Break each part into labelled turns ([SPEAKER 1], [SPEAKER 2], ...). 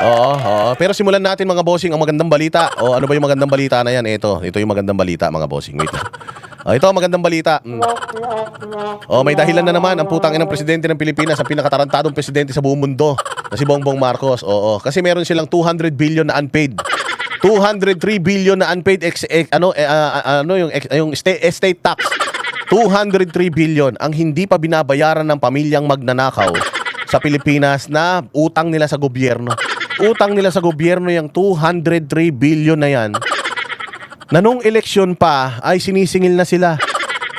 [SPEAKER 1] Oo, oo. Pero simulan natin mga bossing ang magandang balita. O ano ba yung magandang balita na yan? Ito yung magandang balita mga bossing. Wait lang. Ito ang magandang balita. May dahilan na naman ang putang inang presidente ng Pilipinas, ang pinakatarantadong presidente sa buong mundo, na si Bongbong Marcos. Oo, kasi meron silang 200 billion na unpaid. 203 billion na unpaid yung estate tax. 203 billion ang hindi pa binabayaran ng pamilyang magnanakaw sa Pilipinas na utang nila sa gobyerno. Utang nila sa gobyerno yung 203 billion na yan. Na nung eleksyon pa ay sinisingil na sila.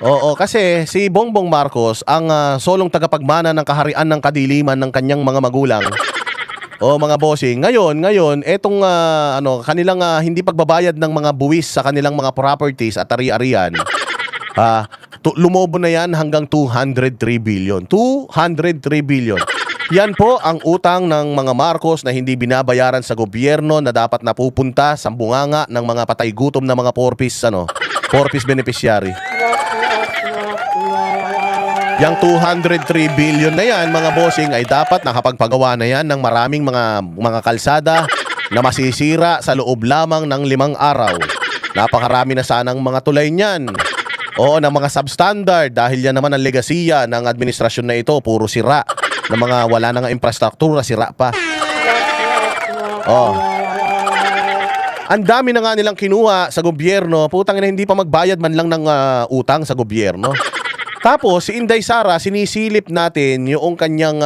[SPEAKER 1] Oo, kasi si Bongbong Marcos ang solong tagapagmana ng kaharian ng kadiliman ng kanyang mga magulang. O mga bossing, ngayon etong kanilang hindi pagbabayad ng mga buwis sa kanilang mga properties at ari-arian. Lumobo na yan hanggang 203 billion. 203 billion. Yan po ang utang ng mga Marcos na hindi binabayaran sa gobyerno na dapat napupunta sa bunganga ng mga patay gutom na mga porpis beneficiary. Yang 203 billion na yan mga bossing ay dapat nakapagpagawa na yan ng maraming mga kalsada na masisira sa loob lamang ng 5 araw. Napakarami na sanang mga tulay niyan. Oo, ng mga substandard dahil yan naman ang legasiya ng administrasyon na ito, puro sira. Na mga wala na nga infrastruktura, sira pa. Ang dami na nga nilang kinuha sa gobyerno, putang ina hindi pa magbayad man lang ng utang sa gobyerno. Tapos si Inday Sara, sinisilip natin yung kanyang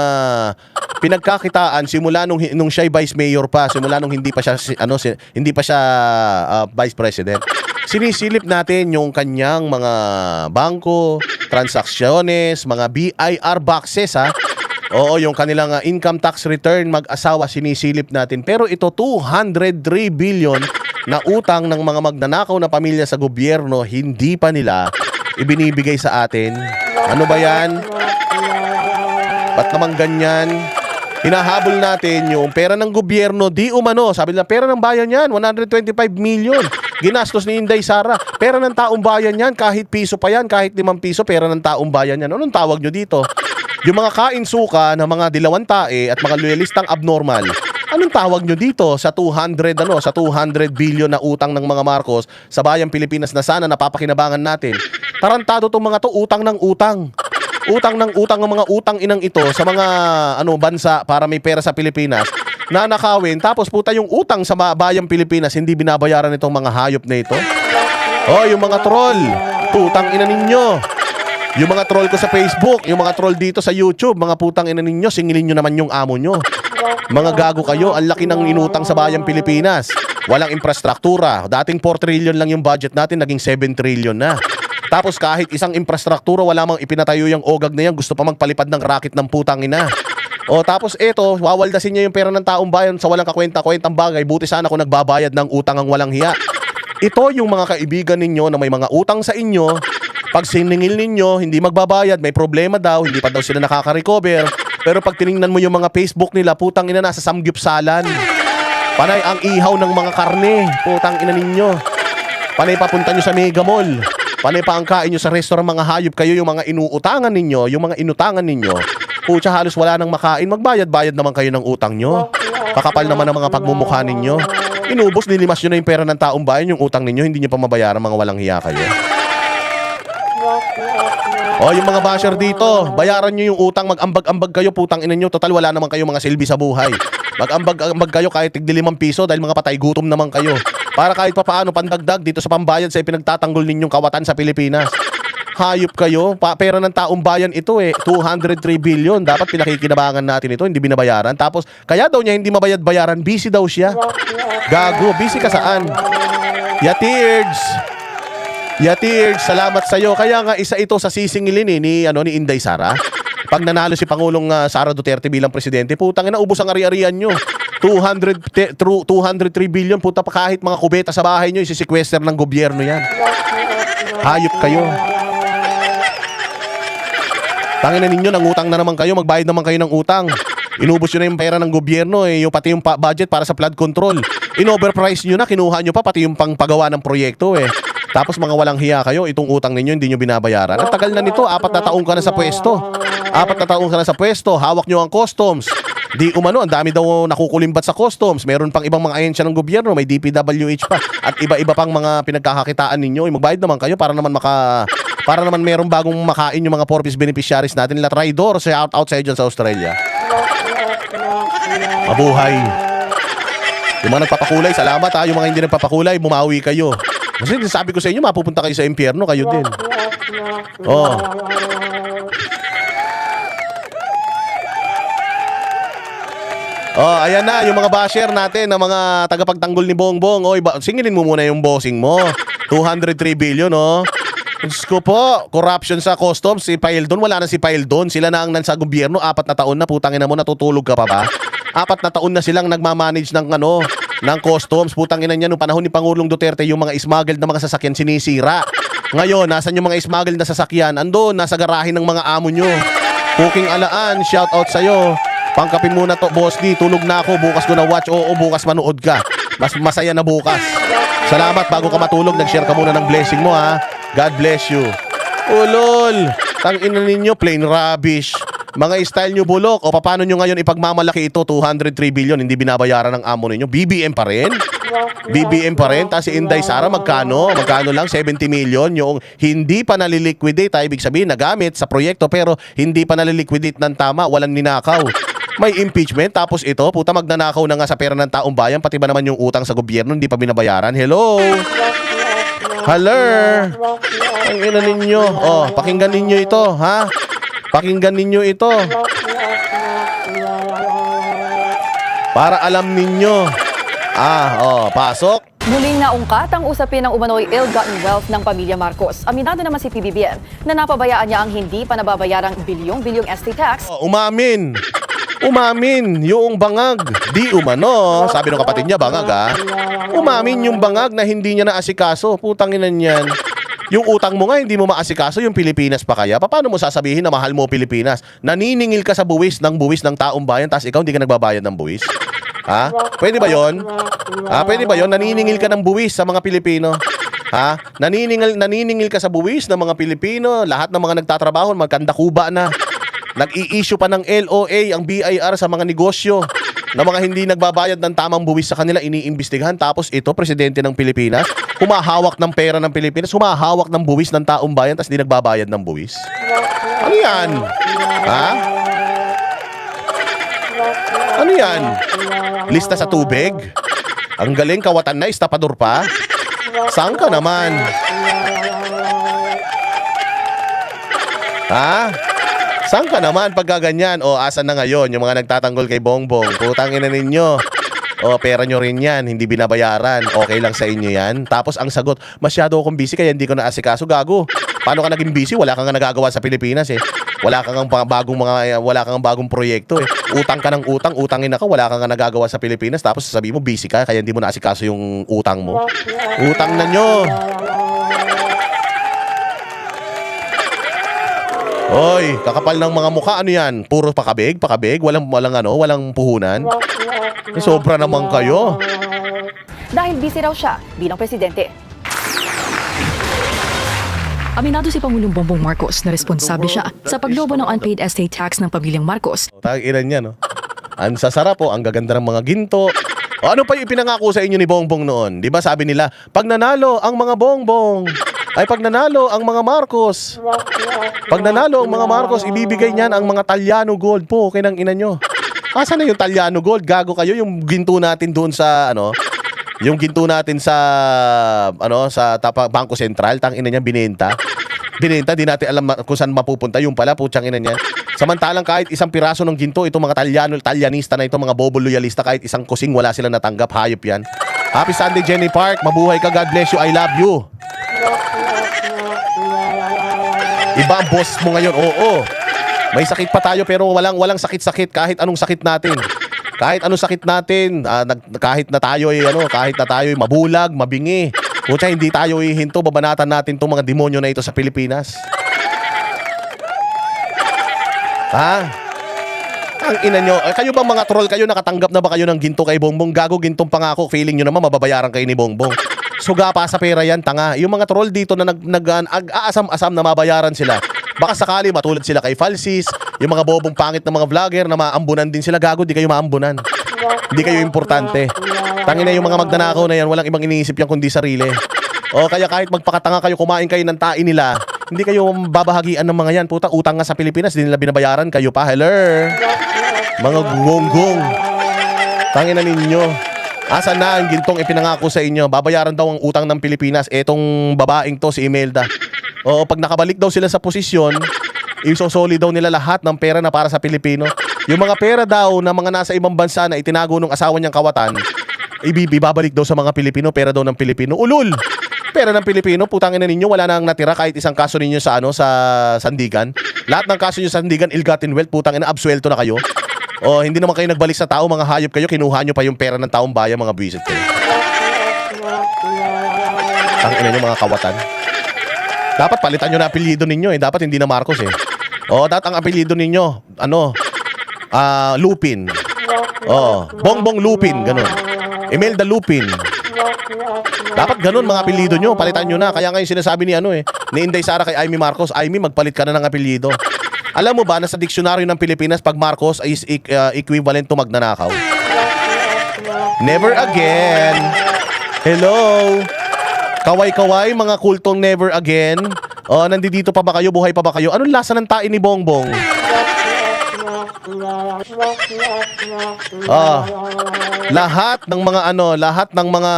[SPEAKER 1] pinagkakitaan simula nung siya ay vice mayor pa, simula nung hindi pa siya vice president. Sinisilip natin yung kanyang mga bangko, transaksyones, mga BIR boxes Oo, yung kanilang income tax return mag-asawa sinisilip natin. Pero ito 203 billion na utang ng mga magnanakaw na pamilya sa gobyerno, hindi pa nila ibinibigay sa atin. Ano ba yan? Ba't naman ganyan? Hinahabol natin yung pera ng gobyerno, di umano. Sabi nila, pera ng bayan yan, 125 million. Ginastos ni Inday Sara. Pera ng taong bayan yan, kahit piso pa yan, kahit 5 piso, pera ng taong bayan yan. Anong tawag nyo dito? Yung mga kain-suka na mga dilawan tae at mga loyalistang abnormal, anong tawag nyo dito sa 200 billion na utang ng mga Marcos sa bayang Pilipinas na sana napapakinabangan natin? Tarantado tong mga to, utang ng utang. Utang ng utang ng mga utang inang ito sa mga bansa para may pera sa Pilipinas. Nanakawin, tapos puta yung utang sa bayang Pilipinas hindi binabayaran itong mga hayop na ito. Yung mga troll, putang ina ninyo. Yung mga troll ko sa Facebook, yung mga troll dito sa YouTube, mga putang ina ninyo, singilin nyo naman yung amo nyo. Mga gago kayo, ang laki ng inutang sa bayang Pilipinas. Walang infrastruktura. Dating 4 trillion lang yung budget natin, naging 7 trillion na. Tapos kahit isang infrastruktura, wala mang ipinatayo yung ogag na yan, gusto pa magpalipad ng racket ng putang ina. Tapos eto, wawaldasin niya yung pera ng taong bayan sa walang kakwenta-kwentang bagay. Buti sana kung nagbabayad ng utang ang walang hiya. Ito yung mga kaibigan ninyo na may mga utang sa inyo. Pag siningil ninyo, hindi magbabayad, may problema daw, hindi pa daw sila nakaka-recover. Pero pag tiningnan mo yung mga Facebook nila, putang ina, nasa samgyupsalan. Panay ang ihaw ng mga karne, putang ina ninyo. Panay papunta nyo sa Mega Mall. Panay pa ang kain nyo sa restaurant mga hayop kayo, yung mga inuutangan ninyo, yung mga inutangan ninyo. Putya, halos wala nang makain, magbayad-bayad naman kayo ng utang nyo. Kakapal naman ang mga pagmumukha ninyo. Inubos, nilimas nyo na yung pera ng taong bayan, yung utang ninyo, hindi nyo pa mabayaran, mga walang hiya kayo. Yung mga basher dito, bayaran nyo yung utang, mag-ambag-ambag kayo, putang ina nyo, total wala naman kayo mga silbi sa buhay. Mag-ambag-ambag kayo kahit tigdi 5 piso dahil mga patay gutom naman kayo. Para kahit pa paano pandagdag dito sa pambayad sa pinagtatanggol ninyong kawatan sa Pilipinas. Hayop kayo, pera ng taong bayan ito 203 billion, dapat pinakikinabangan natin ito, hindi binabayaran. Tapos, kaya daw niya hindi mabayad-bayaran, busy daw siya. Gago, busy ka saan? Yatirds, salamat sa'yo. Kaya nga isa ito sa sisingilin ni Inday Sara. Pag nanalo si Pangulong Sara Duterte bilang presidente, putang ina, ubos ang ari-arian nyo. 203 billion, puta pa kahit mga kubeta sa bahay nyo, isisequester ng gobyerno yan. Hayop kayo. Tangina ninyo, nangutang na naman kayo, magbayad naman kayo ng utang. Inubos nyo na yung pera ng gobyerno, yung pati yung budget para sa flood control. In-overprice nyo na, kinuha nyo pa, pati yung pangpagawa ng proyekto Tapos mga walang hiya kayo, itong utang ninyo hindi nyo binabayaran. Ang tagal na nito, 4 na taong ka na sa pwesto. 4 na taong ka na sa pwesto, hawak nyo ang customs. Di umano, ang dami daw nakukulimbat sa customs. Meron pang ibang mga ahensya ng gobyerno, may DPWH pa at iba-iba pang mga pinagkakakitaan ninyo. Magbayad naman kayo para naman merong bagong makain yung mga Forbes beneficiaries natin. Nila Tridor, shout out sa dyan sa Australia. Mabuhay. Yung mga nagpapakulay, salamat ha. Yung mga hindi nagpapakulay, bumawi kayo. Kasi sabi ko sa inyo, mapupunta kayo sa impyerno, kayo din. Oh. Oh, ayan na, yung mga basher natin, na mga tagapagtanggol ni Bongbong. Oy, singilin mo muna yung bossing mo. 203 billion, oh. Diyos ko po, corruption sa customs, si Paildon, wala na si Paildon. Sila na ang nasa gobyerno, 4 na taon na, putangin na mo, natutulog ka pa ba? 4 na taon na silang nagmamanage ng ng customs. Putangin na niya, noong panahon ni Pangulong Duterte, yung mga smuggled na mga sasakyan sinisira. Ngayon, nasan yung mga smuggled na sasakyan? Andun, nasa garahe ng mga amo nyo. Cooking Alaan, shout out sa'yo. Pangkapin muna to, Boss D. Tulog na ako. Bukas ko na watch. Oo, bukas manood ka. Mas masaya na bukas. Salamat. Bago ka matulog, nag-share ka muna ng blessing mo, ha. God bless you. Ulol. Tangina ninyo, plain rubbish. Mga style nyo bulok. O paano nyo ngayon ipagmamalaki ito? 203 billion, hindi binabayaran ng amo ninyo. BBM pa rin? BBM pa rin? Tapos si Inday Sara, magkano? Magkano lang? 70 million. Yung hindi pa naliliquidate, ibig sabihin, nagamit sa proyekto pero hindi pa naliliquidate ng tama, walang ninakaw. May impeachment, tapos ito, puta, magnanakaw na nga sa pera ng taong bayan, pati ba naman yung utang sa gobyerno, hindi pa binabayaran? Hello? Hello? Ang ina ninyo. Oh, pakinggan ninyo ito, ha? Pakinggan ninyo ito. Para alam ninyo. Pasok.
[SPEAKER 2] Muling naungkat ang usapin ng umano'y ill-gotten wealth ng pamilya Marcos. Aminado naman si PBBM na napabayaan niya ang hindi pa nababayarang bilyong-bilyong estate tax.
[SPEAKER 1] Umamin yung bangag. Di umano. Sabi ng kapatid niya, bangag ha. Umamin yung bangag na hindi niya naasikaso. Putanginan yan. Yung utang mo nga, hindi mo maasikaso, yung Pilipinas pa kaya? Paano mo sasabihin na mahal mo Pilipinas? Naniningil ka sa buwis ng taong bayan, tapos ikaw hindi ka nagbabayad ng buwis? Ha? Pwede ba yon? Pwede ba yon? Naniningil ka ng buwis sa mga Pilipino? Ha? Naniningil ka sa buwis ng mga Pilipino, lahat ng mga nagtatrabaho, magkandakuba na. Nag-i-issue pa ng LOA ang BIR sa mga negosyo na mga hindi nagbabayad ng tamang buwis sa kanila, iniimbestigahan. Tapos ito, presidente ng Pilipinas, humahawak ng pera ng Pilipinas, humahawak ng buwis ng taong bayan, tapos hindi nagbabayad ng buwis. Ano yan? Ha? Ano yan? Lista sa tubig? Ang galing, kawatan na, estapador pa? Saan ka naman? Ha? Saan ka naman pagkaganyan? O asan na ngayon yung mga nagtatanggol kay Bongbong? Putangin na ninyo. O pera nyo rin yan, hindi binabayaran. Okay lang sa inyo yan. Tapos ang sagot, masyado akong busy kaya hindi ko naasikaso. Gago. Paano ka naging busy? Wala kang nagagawa sa Pilipinas eh. Wala kang bagong proyekto eh. Utang ka ng utang, utangin ako, wala kang nagagawa sa Pilipinas. Tapos sasabihin mo busy ka kaya hindi mo naasikaso yung utang mo. Utang na nyo. Oy, kakapal ng mga mukha, ano yan? Puro pakabig, walang puhunan. Sobra naman kayo.
[SPEAKER 2] Dahil busy raw siya bilang presidente.
[SPEAKER 3] Aminado si Pangulong Bongbong Marcos na responsable siya sa paglobo ng unpaid estate tax ng pamilyang Marcos.
[SPEAKER 1] Tag-ilan niya, no? Ang sasarap po, ang gaganda ng mga ginto. O ano pa yung pinangako sa inyo ni Bongbong noon? Di ba sabi nila, pag nanalo ang mga Bongbong, ay pag nanalo ang mga Marcos. Pag nanalo ang mga Marcos, ibibigay niyan ang mga Talyano gold po, kinang ina nyo. Asan na yung Talyano gold? Gago kayo, yung ginto natin doon sa, yung ginto natin sa, sa Bangko Sentral, tang ina niya, binenta, di natin alam kung saan mapupunta, yung pala, putsang ina niya. Samantalang kahit isang piraso ng ginto, itong mga Talyanista na ito, mga bobo loyalista, kahit isang kusing wala silang natanggap, hayop yan. Happy Sunday, Jenny Park, mabuhay ka, God bless you, I love you. Iba ang boss mo ngayon, oo. May sakit pa tayo pero walang sakit-sakit kahit anong sakit natin. Kahit anong sakit natin, kahit na tayo ay mabulag, mabingi. Kutsa hindi tayo ihinto, babanatan natin tong mga demonyo na ito sa Pilipinas. Ha? Ang ina nyo, kayo ba mga troll kayo, nakatanggap na ba kayo ng ginto kay Bongbong? Gago, gintong pangako, feeling nyo naman mababayaran kayo ni Bongbong. Suga pa sa pera yan, tanga. Yung mga troll dito na nag-aasam-asam na mabayaran sila. Baka sakali matulad sila kay Falsis, yung mga bobong pangit na mga vlogger na maambunan din sila. Gago, di kayo maambunan. Hindi kayo importante. Tangina yung mga magnanakaw na yan, walang ibang iniisip yan kundi sarili. O kaya kahit magpakatanga kayo, kumain kayo ng tae nila, hindi kayo babahagian ng mga yan. Puta, utang nga sa Pilipinas, di nila binabayaran, kayo pa. Hello? Mga gonggong. Tangina ninyo. Asan na ang gintong ipinangako sa inyo? Babayaran daw ang utang ng Pilipinas. Etong babaeng to, si Imelda. O pag nakabalik daw sila sa posisyon, isosoli daw nila lahat ng pera na para sa Pilipino. Yung mga pera daw na mga nasa ibang bansa na itinago ng asawa niyang kawatan, ibabalik daw sa mga Pilipino, pera daw ng Pilipino. Ulul! Pera ng Pilipino, putangin na ninyo, wala nang natira kahit isang kaso ninyo sa sa sandigan. Lahat ng kaso niyo sa sandigan, ill-gotten wealth, putangin na, absuelto na kayo. O hindi naman kayo nagbalik sa tao, mga hayop kayo, kinuha nyo pa yung pera ng taong bayan, mga buwisit kayo. Tangina nyo, mga kawatan. Dapat palitan nyo na apelyido ninyo eh. Dapat hindi na Marcos eh. O, dapat ang apelyido ninyo, Lupin. O, Bongbong Lupin, ganun. Imelda Lupin. Dapat ganun mga apelyido nyo. Palitan nyo na. Kaya ngayon sinasabi ni ni Inday Sara kay Amy Marcos, Amy, magpalit ka na ng apelyido. Alam mo ba na sa diksyonaryo ng Pilipinas, pag Marcos ay equivalent to magnanakaw? Never again. Hello? Kaway-kaway, mga kultong never again. O, nandito pa ba kayo? Buhay pa ba kayo? Anong lasa ng tae ni Bongbong? Lahat ng mga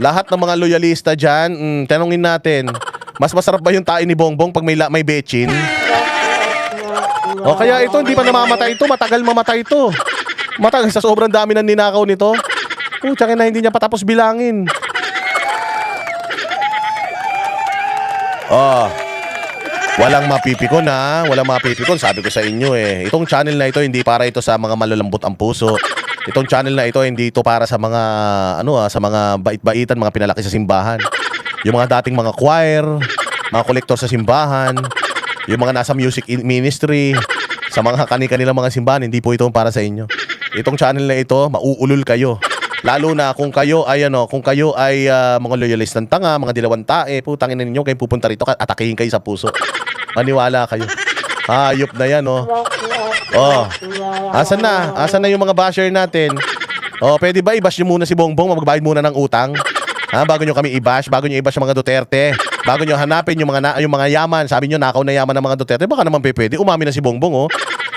[SPEAKER 1] lahat ng mga loyalista diyan, tanungin natin, mas masarap ba yung tae ni Bongbong pag may bechin? O kaya ito hindi pa namamatay ito, matagal mamatay ito. Matagal sa sobrang dami ng ninakaw nito. Tsaka na hindi niya patapos bilangin. Walang mapipikon ha. Walang mapipikon. Sabi ko sa inyo eh. Itong channel na ito hindi para ito sa mga malalambot ang puso. Itong channel na ito hindi ito para sa mga sa mga bait-baitan, mga pinalaki sa simbahan. Yung mga dating mga choir, mga kolektor sa simbahan, yung mga nasa music ministry, sa mga kani-kanilang mga simbahan, hindi po ito para sa inyo. Itong channel na ito, mauulol kayo. Lalo na kung kayo ay mga loyalist ng tanga, mga dilawan tae, putangin na ninyo kayo pupunta rito at atakihin kayo sa puso. Maniwala kayo. Hayop na yan, Asan na yung mga basher natin? Pwede ba i-bash nyo muna si Bongbong, magbayad muna ng utang? Bago nyo kami i-bash, bago nyo i-bash yung mga Duterte, bago nyo hanapin yung mga yaman, sabi nyo nakaw na yaman ng mga Duterte, baka naman pwede. Umami na si Bongbong,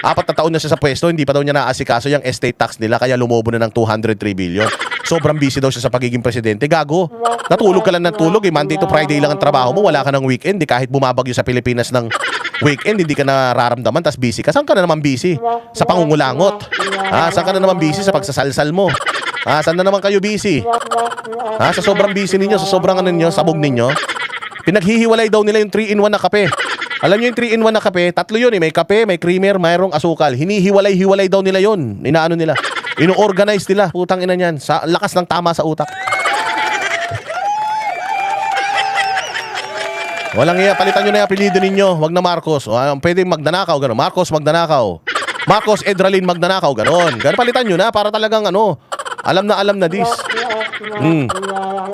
[SPEAKER 1] 4 na taon na siya sa pwesto, hindi pa daw niya naasikaso yung estate tax nila, kaya lumobo na ng 203 billion. Sobrang busy daw siya sa pagiging presidente. Gago, natulog ka lang ng tulog eh. Monday to Friday lang ang trabaho mo, wala ka ng weekend. Kahit bumabagyo sa Pilipinas ng weekend, hindi ka nararamdaman, tas busy ka. Saan ka na naman busy? Sa pangungulangot. Saan ka na naman busy? Sa pagsasalsal mo. Saan na naman kayo busy? Sa sobrang busy ninyo, sa sobrang sabog ninyo. Pinaghihiwalay daw nila yung 3-in-1 na kape. Alam nyo yung 3-in-1 na kape? 3 yun eh. May kape, may creamer, mayroong asukal. Hinihiwalay-hiwalay daw nila yun. Inaano nila. Ino-organize nila. Putang ina niyan. Sa lakas ng tama sa utak. Walang iya. Palitan nyo na yung apelido ninyo. Wag na Marcos. Pwede magnanakaw. Gano'n. Marcos magnanakaw. Marcos Edralin magnanakaw. Gano'n. Palitan nyo na para talagang alam na this.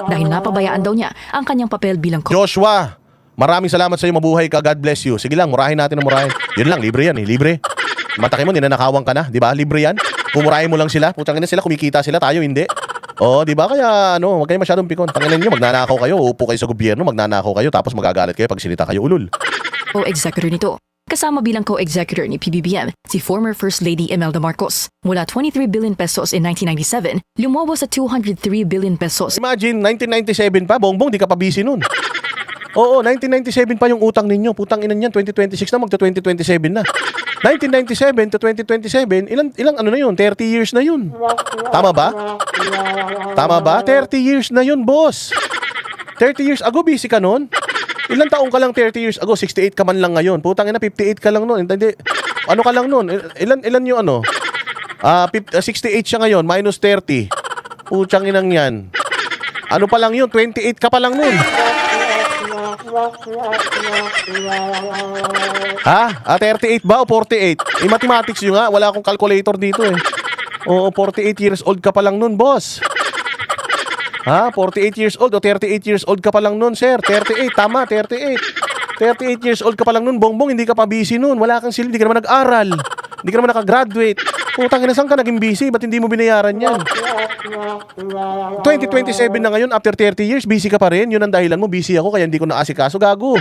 [SPEAKER 3] Dahil napabayaan daw niya ang kanyang papel bilang
[SPEAKER 1] Joshua, maraming salamat sa iyo. Mabuhay ka. God bless you. Sige lang, murahin natin ang murahin. Yun lang, libre yan eh. Libre. Mataki mo, ninanakawan ka na. Di ba? Libre yan. Pumurahin mo lang sila. Putangin na sila, kumikita sila. Tayo, hindi. Di ba? Kaya, huwag kayo masyadong pikon. Tanginan nyo, magnanakaw kayo. Uupo kayo sa gobyerno, magnanakaw kayo. Tapos magagalit kayo pag sinita kayo. Ulul.
[SPEAKER 3] co-executor nito. Kasama bilang co-executor ni PBBM, si former First Lady Imelda Marcos. Mula 23 billion pesos in 1997, lumobo sa 203 billion pesos.
[SPEAKER 1] Imagine, 1997 pa, Bongbong, di ka pa busy nun. Oo, 1997 pa yung utang ninyo. Putang ina niyan, 2026 na, magto-2027 na. 1997 to 2027, ilang ano na yun? 30 years na yun. Tama ba? Tama ba? 30 years na yun, boss. 30 years ago, busy ka nun? Ilang taong ka lang 30 years ago? 68 ka man lang ngayon. Putang ina, 58 ka lang nun. Hindi, ano ka lang nun? Ilan yung ano? 68 siya ngayon, minus 30. Putang inang yan. Ano pa lang yun? 28 ka pa lang nun. Ha? 38 ba o 48? Mathematics yun nga. Wala akong calculator dito eh. Oo, 48 years old ka pa lang nun, boss. Ha? 48 years old o 38 years old ka pa lang nun, sir. 38, tama, 38. 38 years old ka pa lang nun, Bongbong, hindi ka pa busy nun. Wala kang silbi, hindi ka naman nag-aral. Hindi ka naman nakagraduate. Putang ina, saan ka naging busy? Ba't hindi mo binayaran yan? 2027 na ngayon, after 30 years, busy ka pa rin. Yun ang dahilan mo, busy ako, kaya hindi ko naasikaso. Gago.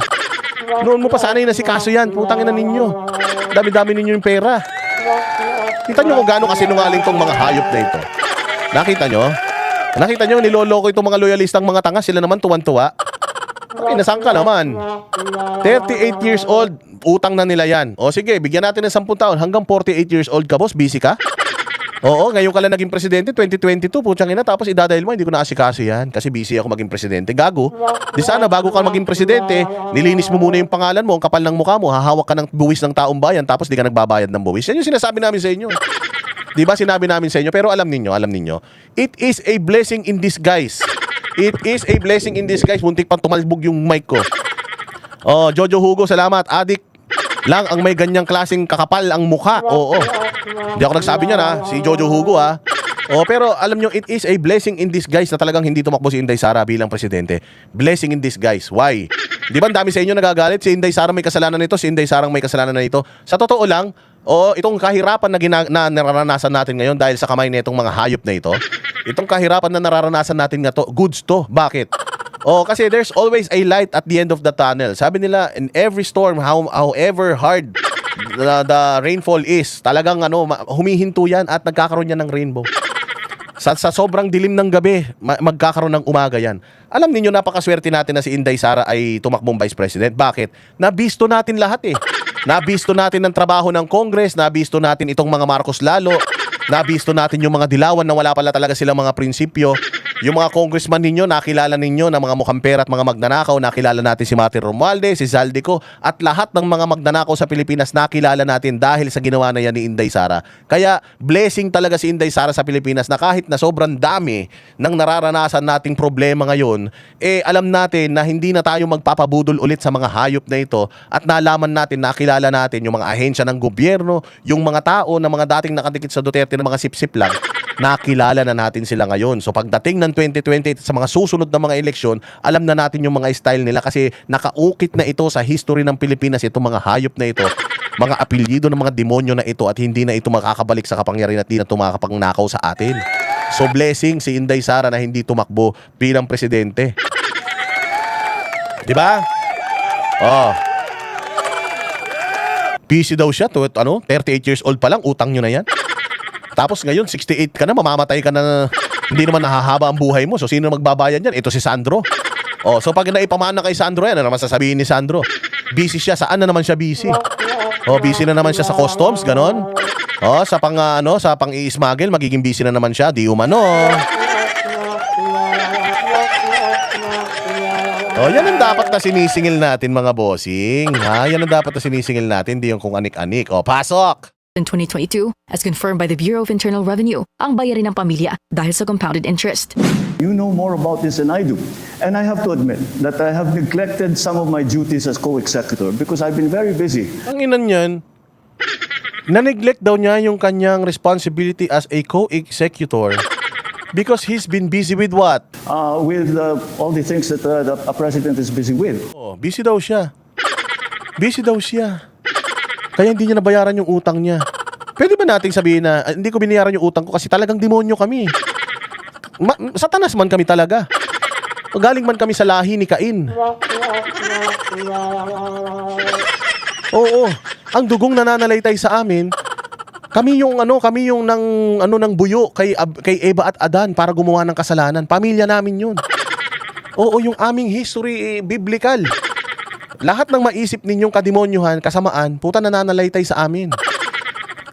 [SPEAKER 1] Noon mo pa sana yung nasikaso yan. Putang ina ninyo. Dami-dami ninyo yung pera. Kita nyo kung gaano kasinungaling tong mga hayop na ito. Nakita nyo? Nakita nyo, niloloko itong mga loyalistang mga tanga. Sila naman tuwan-tuwa. Ay, nasaan ka naman? 38 years old, utang na nila yan. O sige, bigyan natin ng 10 taon. Hanggang 48 years old ka, boss, busy ka? Oo, ngayon ka lang naging presidente, 2022, putsang ina, tapos idadahil mo, hindi ko naasikaso yan kasi busy ako maging presidente. Gago. Di sana, bago ka maging presidente, nilinis mo muna yung pangalan mo, ang kapal ng mukha mo, hahawak ka ng buwis ng taong bayan, tapos di ka nagbabayad ng buwis. Yan yung sinasabi namin sa inyo. Di ba sinabi namin sa inyo? Pero alam ninyo, it is a blessing in disguise. It is a blessing in disguise. Muntik pang tumalbog yung mic ko. Oh, Jojo Hugo, salamat. Adik lang ang may ganyang klaseng kakapal ang mukha. Oo. Hindi ako nagsabi niyan ha. Si Jojo Hugo ha. Oh, pero alam nyo, it is a blessing in disguise na talagang hindi tumakbo si Inday Sara bilang presidente. Blessing in disguise. Why? Di ba ang dami sa inyo nagagalit? Si Inday Sara may kasalanan nito, si Inday Sara may kasalanan na ito. Sa totoo lang, itong kahirapan na nararanasan natin ngayon dahil sa kamay nitong mga hayop na ito, itong kahirapan na nararanasan natin nga to, goods to. Bakit? Kasi there's always a light at the end of the tunnel. Sabi nila, in every storm, however hard the rainfall is, talagang humihinto yan at nagkakaroon yan ng rainbow. Sa sobrang dilim ng gabi, magkakaroon ng umaga yan. Alam niyo, napakaswerte natin na si Inday Sara ay tumakbong Vice President. Bakit? Nabisto natin lahat eh. Nabisto natin ang trabaho ng Congress, nabisto natin itong mga Marcos lalo, nabisto natin yung mga dilawan na wala pala talaga silang mga prinsipyo. Yung mga congressman ninyo, nakilala ninyo na mga mukhang pera at mga magnanakaw, nakilala natin si Martin Romualdez, si Zaldico, at lahat ng mga magnanakaw sa Pilipinas nakilala natin dahil sa ginawa na yan ni Inday Sara. Kaya blessing talaga si Inday Sara sa Pilipinas na kahit na sobrang dami ng nararanasan nating problema ngayon, alam natin na hindi na tayo magpapabudol ulit sa mga hayop na ito at nalaman natin, nakilala natin yung mga ahensya ng gobyerno, yung mga tao na mga dating nakadikit sa Duterte na mga sip-sip lang, nakilala na natin sila ngayon. So pagdating ng 2028 sa mga susunod na mga eleksyon, alam na natin yung mga style nila kasi nakaukit na ito sa history ng Pilipinas, itong mga hayop na ito, mga apelyido ng mga demonyo na ito at hindi na ito makakabalik sa kapangyarihan at hindi na ito makakapangnakaw sa atin. So blessing si Inday Sara na hindi tumakbo bilang presidente. Diba? Busy daw siya, 38 years old pa lang, utang nyo na yan. Tapos ngayon, 68 ka na, mamamatay ka na, hindi naman nahahaba ang buhay mo. So, sino magbabayad yan? Ito si Sandro. So pag naipamana kay Sandro yan, ano naman sasabihin ni Sandro? Busy siya. Saan na naman siya busy? Busy na naman siya sa customs, ganon. Sa pang i-smuggle, magiging busy na naman siya. Di umano. Yan ang dapat na sinisingil natin, mga bossing. Yan ang dapat na sinisingil natin, di yung kung anik-anik. Pasok!
[SPEAKER 3] In 2022, as confirmed by the Bureau of Internal Revenue, ang bayarin ng pamilya dahil sa compounded interest.
[SPEAKER 4] You know more about this than I do. And I have to admit that I have neglected some of my duties as co-executor because I've been very busy.
[SPEAKER 1] Ang inan yan, na-neglect daw niya yung kanyang responsibility as a co-executor because he's been busy with what?
[SPEAKER 4] With all the things that a president is busy with.
[SPEAKER 1] Busy daw siya. Busy daw siya. Kaya hindi niya nabayaran yung utang niya. Pwede ba nating sabihin na hindi ko binayaran yung utang ko kasi talagang demonyo kami? Satanas man kami talaga. Galing man kami sa lahi ni Cain. Oo, ang dugong nananalaytay sa amin. Kami yung ng buyo kay Eva at Adan para gumawa ng kasalanan. Pamilya namin yun. Oo, yung aming history biblical. Lahat ng maisip ninyong kademonyuhan, kasamaan, puta nananalaytay sa amin.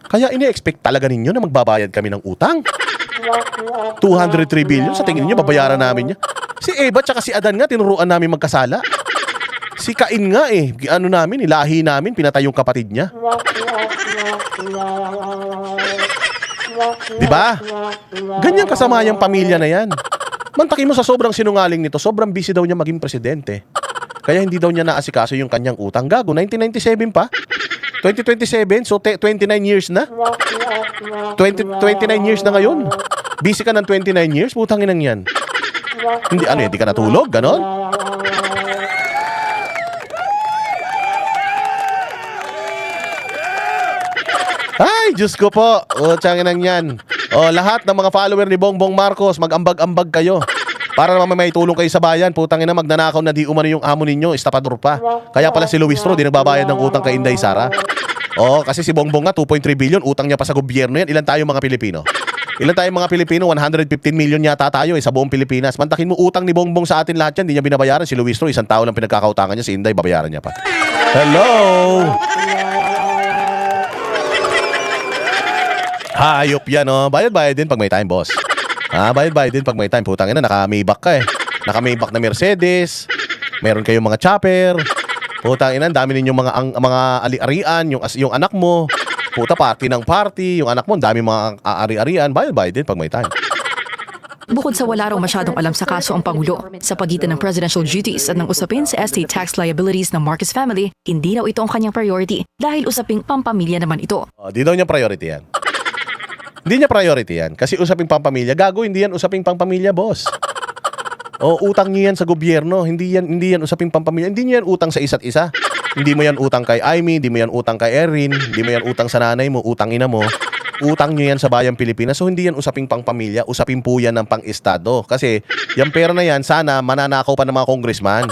[SPEAKER 1] Kaya ini-expect talaga ninyo na magbabayad kami ng utang? 203 billion, sa tingin niyo babayaran namin niya? Si Eva tsaka si Adan nga, tinuruan namin magkasala. Si Cain nga lahi namin, pinatay yung kapatid niya. Diba? Ganyan kasama yung pamilya na yan. Mantakin mo sa sobrang sinungaling nito, sobrang busy daw niya maging presidente. Kaya hindi daw niya naasikaso yung kanyang utang. Gago, 1997 pa? 2027, so 29 years na? 29 years na ngayon? Busy ka ng 29 years? Putang inang yan. Hindi ka natulog? Ganon? Diyos ko po. Tsanginang yan. Lahat ng mga follower ni Bongbong Marcos, mag-ambag-ambag kayo. Para naman may tulong kayo sa bayan. Putang ina, magnanakaw na di umano yung amo ninyo, estapador pa. Kaya pala si Luis Tro, di nagbabayad ng utang kay Inday Sara. Kasi si Bongbong nga, 2.3 billion, utang niya pa sa gobyerno yan. Ilan tayo mga Pilipino? 115 million yata tayo sa buong Pilipinas. Mantakin mo utang ni Bongbong sa atin lahat yan, di niya binabayaran. Si Luis Tro, isang tao lang pinagkakautangan niya, si Inday, babayaran niya pa. Hello! Hayop yan, Bayad-bayad din pag may time, boss. Bayad-bayad din pag may time. Putang ina, naka-Maybach ka eh. Naka-Maybach na Mercedes. Meron kayong mga chopper. Putang ina, dami ninyong mga ali-arian, yung anak mo. Puta, party ng party. Yung anak mo, dami mga ari-arian. Bayad-bayad din pag may time.
[SPEAKER 3] Bukod sa wala raw masyadong alam sa kaso ang Pangulo, sa pagitan ng presidential duties at ng usapin sa estate tax liabilities ng Marcos family, hindi raw ito ang kanyang priority dahil usaping pampamilya naman ito.
[SPEAKER 1] Di daw niya priority yan. Hindi niya priority yan. Kasi usaping pampamilya. Gago, hindi yan usaping pampamilya, boss. Utang niyo yan sa gobyerno. Hindi yan usaping pampamilya. Hindi niyo yan utang sa isa't isa. Hindi mo yan utang kay Aimee, hindi mo yan utang kay Erin, hindi mo yan utang sa nanay mo, utang ina mo. Utang niyo yan sa bayang Pilipinas. So hindi yan usaping pangpamilya, usaping po yan ng pang-estado. Kasi yung pera na yan, sana mananakaw pa ng mga congressman.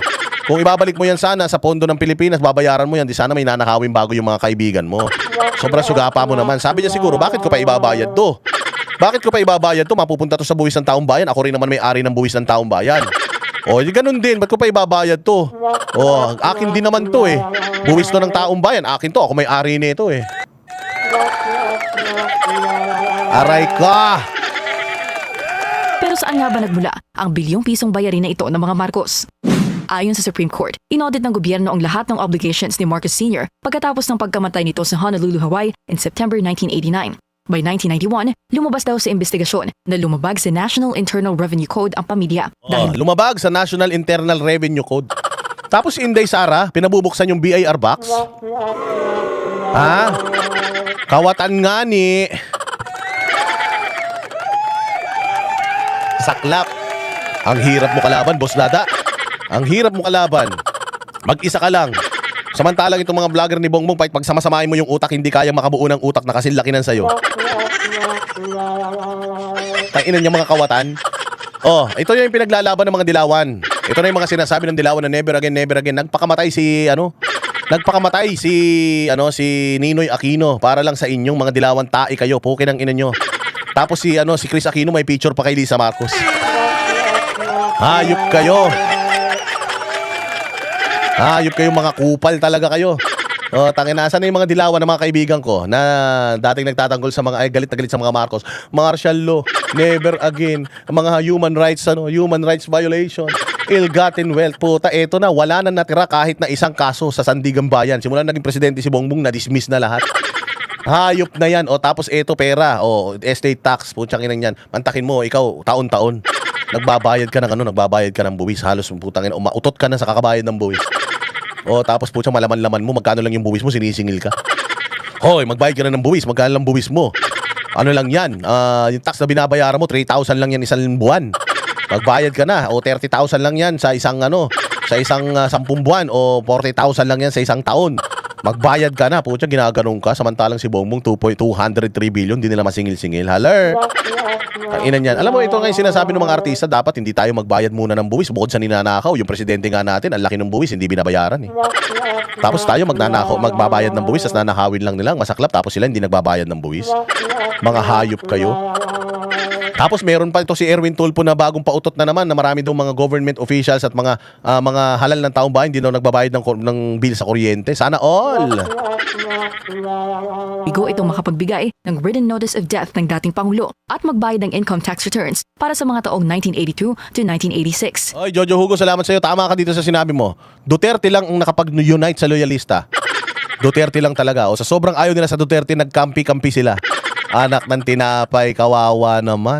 [SPEAKER 1] Kung ibabalik mo yan sana sa pondo ng Pilipinas, babayaran mo yan, di sana may nanakawin bago yung mga kaibigan mo. Sobra sugapa mo naman. Sabi niya siguro, bakit ko pa ibabayad to? Bakit ko pa ibabayad to? Mapupunta to sa buwis ng taong bayan. Ako rin naman may-ari ng buwis ng taong bayan. Ganun din. Ba't ko pa ibabayad to? Akin din naman to eh. Buwis to ng taong bayan. Akin to. Ako may-ari nito eh. Aray ka!
[SPEAKER 3] Pero saan nga ba nagmula ang bilyong pisong bayarin na ito ng mga Marcos? Ayon sa Supreme Court, inaudit ng gobyerno ang lahat ng obligations ni Marcos Sr. pagkatapos ng pagkamatay nito sa Honolulu, Hawaii in September 1989. By 1991, lumabas daw sa investigasyon na lumabag sa National Internal Revenue Code ang pamilya.
[SPEAKER 1] Lumabag sa National Internal Revenue Code. Tapos si Inday Sara, pinabubuksan yung BIR box. Kawatan nga ni. Saklap. Ang hirap mo kalaban, Boss Dada. Ang hirap mo kalaban. Mag-isa ka lang. Samantalang itong mga vlogger ni Bongbong, pag sama-samahin mo yung utak, hindi kaya makabuo ng utak na kasi laki ng sayo. Tanginan niya mga kawatan. Ito yung pinaglalaban ng mga dilawan. Ito na yung mga sinasabi ng dilawan na never again, never again. Nagpakamatay si Ninoy Aquino para lang sa inyong mga dilawan tae kayo. Pukin ang ina nyo. Tapos si Chris Aquino may picture pa kay Lisa Marcos. Hayop kayo. Hayop kayo, mga kupal talaga kayo. Nasa na yung mga dilawan ng mga kaibigan ko na dating nagtatanggol sa mga galit na galit sa mga Marcos. Martial law, never again, mga human rights violation, ill-gotten wealth. Puta, eto na, wala na natira kahit na isang kaso sa Sandigan Bayan. Simula naging presidente si Bongbong, na-dismiss na lahat. Hayop na yan. Tapos eto pera, estate tax, putsang inang yan. Mantakin mo, ikaw, taon-taon. Nagbabayad ka ng buwis. Halos putang ina, umautot ka na sa kakabayad ng buwis. Tapos putsang malaman-laman mo, magkano lang yung buwis mo, sinisingil ka. Magbayad ka na ng buwis, magkano lang buwis mo? Ano lang yan? Yung tax na binabayaran mo, 3,000 lang yan isang buwan. Magbayad ka na, 30,000 lang yan sa isang 10 buwan, o 40,000 lang yan sa isang taon. Magbayad ka na, putsang ginaganong ka, samantalang si Bongbong 203 billion, di nila masingil-singil. Haler! Tanginan yan. Alam mo, ito nga yung sinasabi ng mga artista, dapat hindi tayo magbayad muna ng buwis bukod sa ninanakaw. Yung presidente nga natin, ang laki ng buwis, hindi binabayaran eh. Tapos tayo magbabayad ng buwis, tapos nanakawin lang nila, masaklap, tapos sila hindi nagbabayad ng buwis. Mga hayop kayo. Tapos meron pa ito si Erwin Tulfo na bagong pautot na naman na marami daw mga government officials at mga halal ng taong bayan hindi daw nagbabayad ng bill sa kuryente. Sana all!
[SPEAKER 3] Bigo itong makapagbigay ng written notice of death ng dating Pangulo at magbayad ng income tax returns para sa mga taong 1982 to 1986.
[SPEAKER 1] Jojo Hugo, salamat sa iyo. Tama ka dito sa sinabi mo. Duterte lang ang nakapag-unite sa loyalista. Duterte lang talaga. Sa sobrang ayaw nila sa Duterte, nagkampi-kampi sila. Anak ng tinapay, kawawa naman.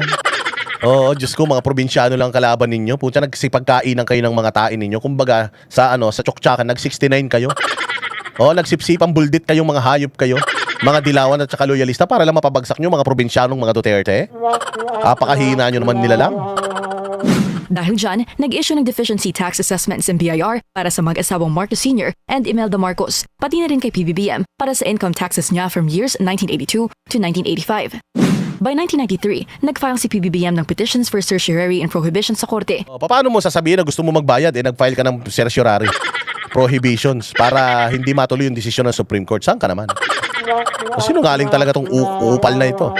[SPEAKER 1] Diyos ko, mga probinsyano lang kalaban ninyo. Pucha, nagsipagkainan kayo ng mga tain ninyo. Kumbaga, sa Tsoktsakan, nag-69 kayo. Nagsipsipang buldit kayong mga hayop kayo. Mga dilawan at saka loyalista para lang mapabagsak nyo mga probinsyanong mga Duterte. Apakahina nyo naman nila lang.
[SPEAKER 3] Dahil dyan, nag-issue ng deficiency tax assessments ng BIR para sa mag-asawang Marcos Sr. and Imelda Marcos, pati na rin kay PBBM para sa income taxes niya from years 1982 to 1985. By 1993, nag-file si PBBM ng petitions for certiorari and prohibition sa korte.
[SPEAKER 1] Paano mo sasabihin na gusto mo magbayad nag-file ka ng certiorari prohibitions para hindi matuloy yung desisyon ng Supreme Court? Saan ka naman? Sinungaling talaga tong upal na ito.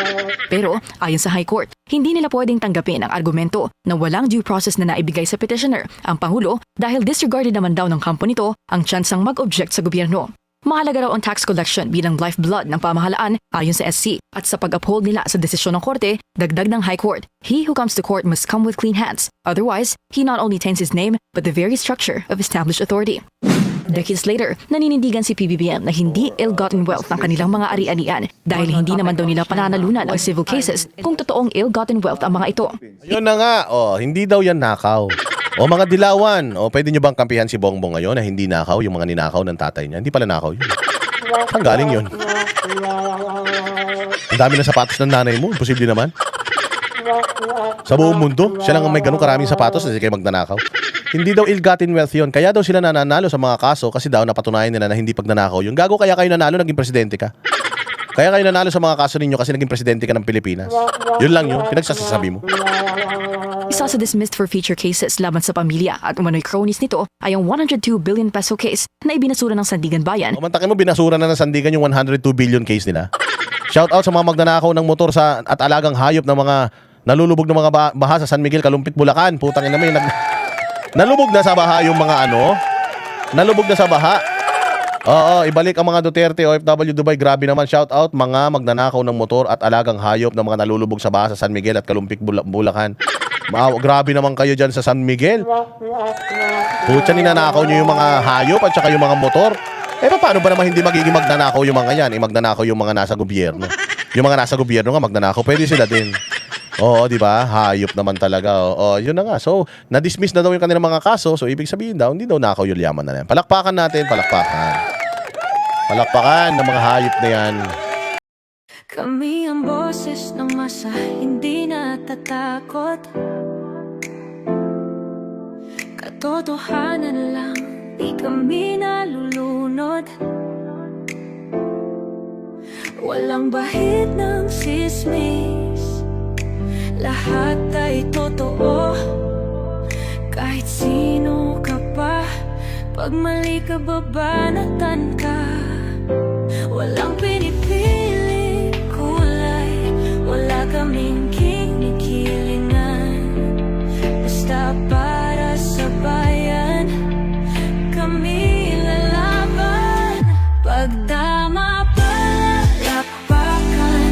[SPEAKER 3] Pero ayon sa High Court, hindi nila pwedeng tanggapin ang argumento na walang due process na naibigay sa petitioner, ang Pangulo, dahil disregarded naman daw ng kampo nito ang tsansang mag-object sa gobyerno. Mahalaga raw ang tax collection bilang lifeblood ng pamahalaan ayon sa SC, at sa pag-uphold nila sa desisyon ng korte, dagdag ng High Court, he who comes to court must come with clean hands. Otherwise, he not only taints his name but the very structure of established authority. Decades later, naninindigan si PBBM na hindi ill-gotten wealth ang kanilang mga ari-arian dahil hindi naman daw nila pananalunan ang civil cases kung totoong ill-gotten wealth ang mga ito.
[SPEAKER 1] Yun na nga, hindi daw yan nakaw. Mga dilawan, pwede nyo bang kampihan si Bongbong ngayon na hindi nakaw yung mga ninakaw ng tatay niya? Hindi pala nakaw yun. Saan galing yun? Ang dami na sapatos ng nanay mo, imposible naman. Sa buong mundo, siya lang ang may ganun karaming sapatos na kayo magnanakaw. Hindi daw ill-gotten wealth yun. Kaya daw sila nananalo sa mga kaso kasi daw napatunayan nila na hindi pagnanakaw yun. Gago, kaya kayo nanalo, naging presidente ka. Kaya kayo nanalo sa mga kaso ninyo kasi naging presidente ka ng Pilipinas. Yun lang yun, pinagsasabi mo.
[SPEAKER 3] Isa sa dismissed for future cases laban sa pamilya at umano'y cronies nito ay ang 102 billion peso case na ibinasura ng Sandigan Bayan.
[SPEAKER 1] Mantakin mo, binasura na ng Sandigan yung 102 billion case nila. Shout out sa mga magnanakaw ng motor at alagang hayop ng mga nalulubog ng mga baha sa San Miguel, Kalumpit, Bulacan. Putang ina mo, nalubog na sa baha yung mga nalubog na sa baha. Oo, ibalik ang mga Duterte, OFW Dubai. Grabe naman, shout out mga magnanakaw ng motor at alagang hayop ng mga nalulubog sa baha sa San Miguel at Kalumpit, Bulacan. Grabe naman kayo dyan sa San Miguel. Putya, ninanakaw nyo yung mga hayop at saka yung mga motor. Paano ba naman hindi magiging magnanakaw yung mga yan? Magnanakaw yung mga nasa gobyerno. Yung mga nasa gobyerno nga magnanakaw, pwede sila din. Oo, di ba? Hayop naman talaga. Yun na nga. So, na-dismiss na daw yung kanilang mga kaso. So, ibig sabihin daw, hindi daw nakaw yung yaman na yan. Palakpakan natin, palakpakan. Palakpakan ng mga hayop na yan.
[SPEAKER 5] Kami ang boses ng masa, hindi natatakot. Katotohanan lang, di kami nalulunod. Walang bahid ng sismis, lahat ay totoo. Kahit sino ka pa, pag mali ka babanatan ka. Walang pinipili kulay, wala kaming kinikilingan. Basta para sa bayan, kami lalaban. Pag tama palakpakan,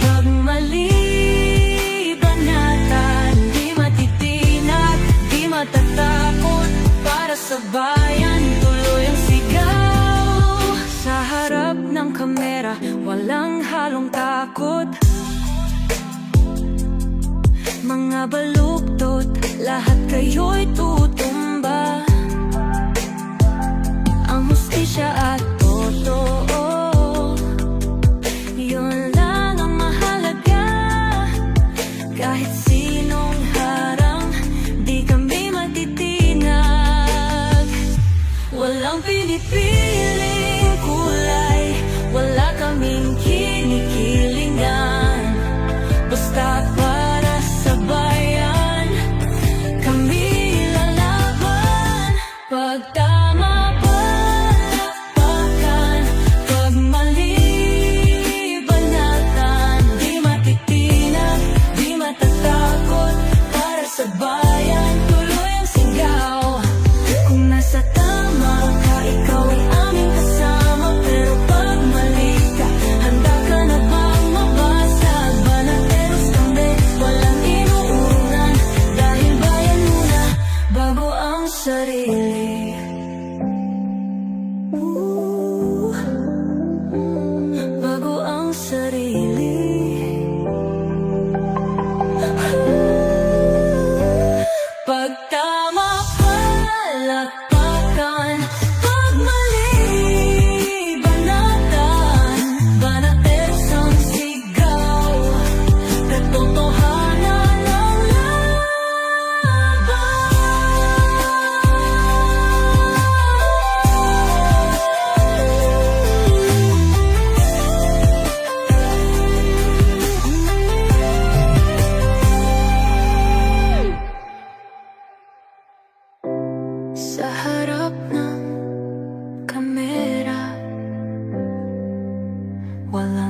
[SPEAKER 5] pag mali banatan. Di matitinag, di matatakot, para sa bayan tuloy ang sigaw. Sa harap ng kamera, walang halong takot. Mga baluktot, lahat kayo'y tutumba. Ang hustisya at totoo, yun lang ang mahalaga. Kahit sinong harang, di kami matitinag. Walang pinipiling kulay, wala kaming kinikilingan. Basta para sa bayan, kami lalaban. Pag tama palakpakan, pag mali banatan. Di matitinag, di matatakot, para sa bayan tuloy ang sigaw. Kung nasa tama ka, ikaw ay aming kasama. Pero pag mali ka, handa ka na bang mabasag? Banateros kami, walang inuunan. Dahil bayan muna, bago ang sarili. Bago ang sarili. sa harap ng kamera. Wala